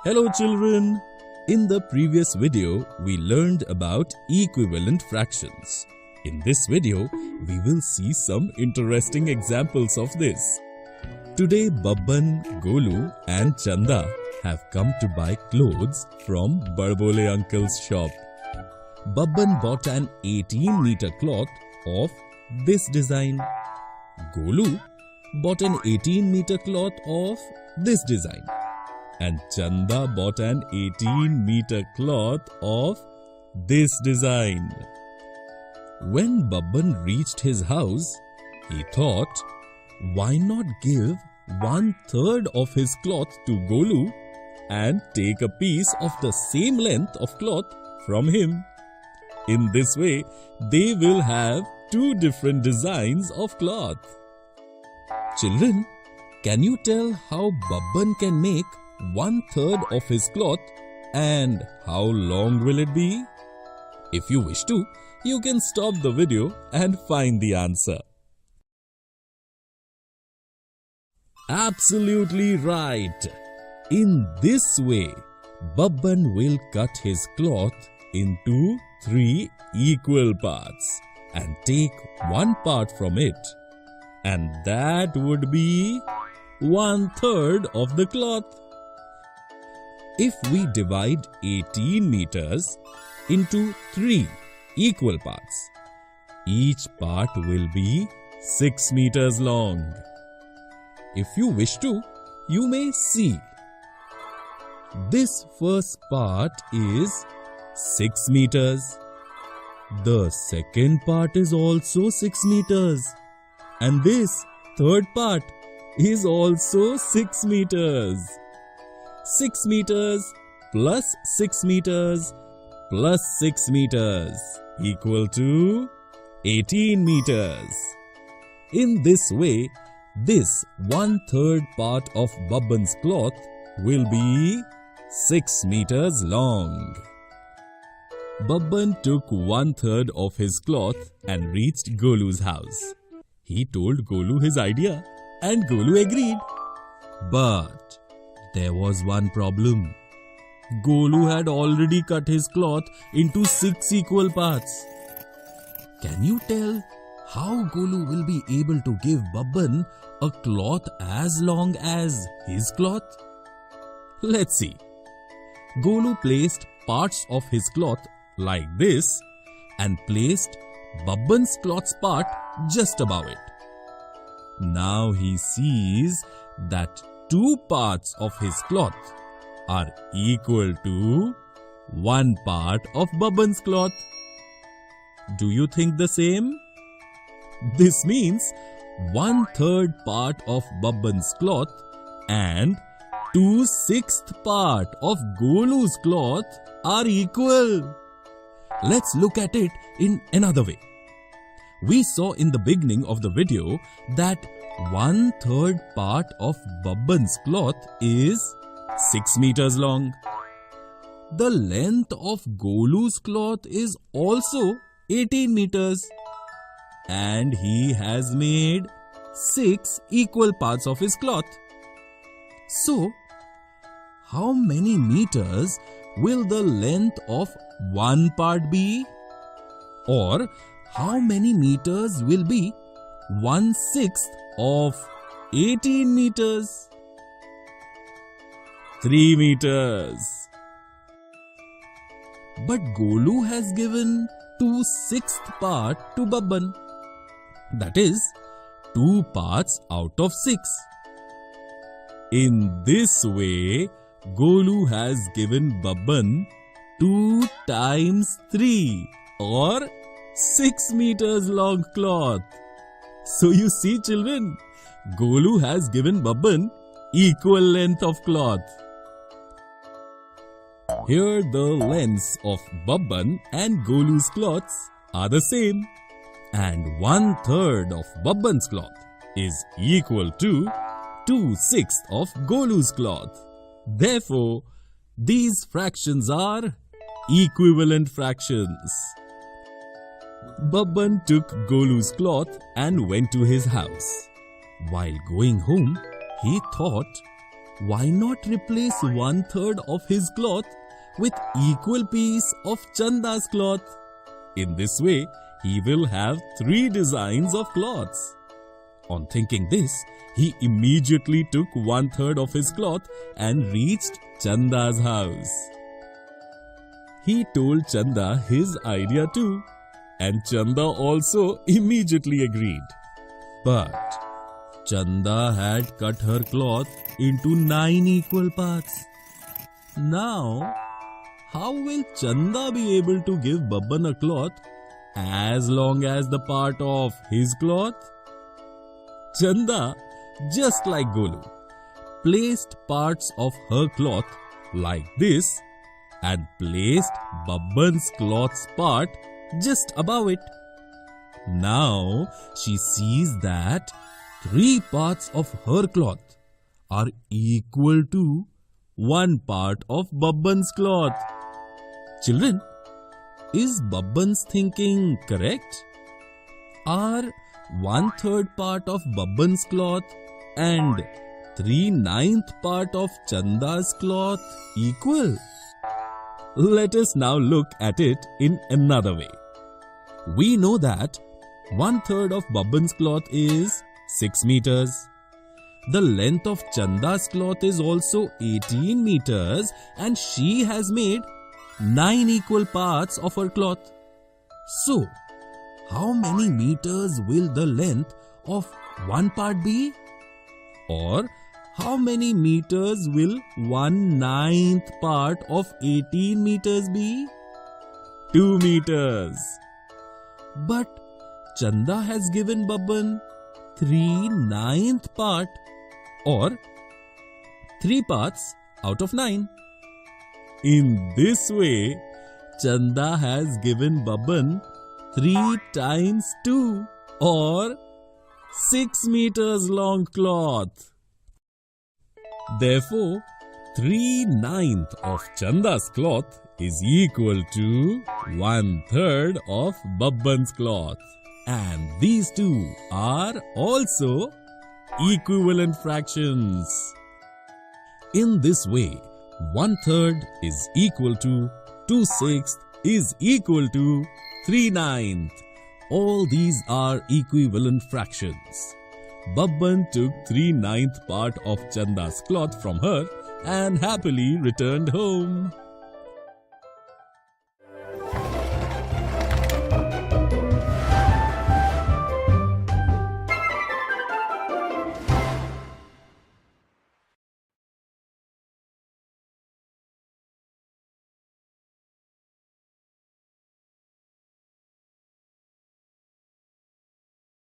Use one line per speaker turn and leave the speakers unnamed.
Hello children! In the previous video, we learned about equivalent fractions. In this video, we will see some interesting examples of this. Today, Babban, Golu and Chanda have come to buy clothes from Barbole uncle's shop. Babban bought an 18-meter cloth of this design. Golu bought an 18-meter cloth of this design. And Chanda bought an 18-meter cloth of this design. When Babban reached his house, he thought, why not give 1/3 of his cloth to Golu and take a piece of the same length of cloth from him? In this way, they will have two different designs of cloth. Children, can you tell how Babban can make 1/3 of his cloth and how long will it be? If you wish to, you can stop the video and find the answer. Absolutely right! In this way, Babban will cut his cloth into 3 equal parts and take one part from it. And that would be 1/3 of the cloth. If we divide 18 meters into 3 equal parts, each part will be 6 meters long. If you wish to, you may see. This first part is 6 meters. The second part is also 6 meters. And this third part is also 6 meters. 6 meters plus 6 meters plus 6 meters equal to 18 meters. In this way, this 1/3 part of Babban's cloth will be 6 meters long. Babban took 1/3 of his cloth and reached Golu's house. He told Golu his idea and Golu agreed. But there was one problem. Golu had already cut his cloth into 6 equal parts. Can you tell how Golu will be able to give Babban a cloth as long as his cloth? Let's see. Golu placed parts of his cloth like this and placed Babban's cloth's part just above it. Now he sees that 2 parts of his cloth are equal to 1 part of Babban's cloth. Do you think the same? This means 1/3 part of Babban's cloth and 2/6 part of Golu's cloth are equal. Let's look at it in another way. We saw in the beginning of the video that 1/3 part of Babban's cloth is 6 meters long. The length of Golu's cloth is also 18 meters. And he has made 6 equal parts of his cloth. So, how many meters will the length of one part be? Or, how many meters will be 1/6 of 18 meters? 3 meters. But Golu has given 2/6 part to Babban. That is, 2 parts out of 6. In this way, Golu has given Babban 2 times 3 or 6 meters long cloth. So you see children, Golu has given Babban equal length of cloth. Here the lengths of Babban and Golu's cloths are the same. And 1/3 of Babban's cloth is equal to 2/6 of Golu's cloth. Therefore, these fractions are equivalent fractions. Babban took Golu's cloth and went to his house. While going home, he thought, why not replace 1/3 of his cloth with equal piece of Chanda's cloth? In this way, he will have 3 designs of cloths. On thinking this, he immediately took 1/3 of his cloth and reached Chanda's house. He told Chanda his idea too, and Chanda also immediately agreed. But Chanda had cut her cloth into 9 equal parts. Now, how will Chanda be able to give Babban a cloth as long as the part of his cloth? Chanda, just like Golu, placed parts of her cloth like this and placed Babban's cloth's part just above it. Now she sees that 3 parts of her cloth are equal to 1 part of Babban's cloth. Children, is Babban's thinking correct? Are 1/3 part of Babban's cloth and 3/9 part of Chanda's cloth equal? Let us now look at it in another way. We know that 1/3 of Babban's cloth is 6 meters. The length of Chanda's cloth is also 18 meters and she has made 9 equal parts of her cloth. So, how many meters will the length of one part be? Or how many meters will 1/9 part of 18 meters be? 2 meters. But Chanda has given Babban 3/9 part, or 3 parts out of 9. In this way, Chanda has given Babban 3 times 2, or 6 meters long cloth. Therefore, 3/9 of Chanda's cloth is equal to 1/3 of Babban's cloth. And these two are also equivalent fractions. In this way, 1/3 is equal to 2/6 is equal to 3/9. All these are equivalent fractions. Babban took 3/9 part of Chanda's cloth from her and happily returned home.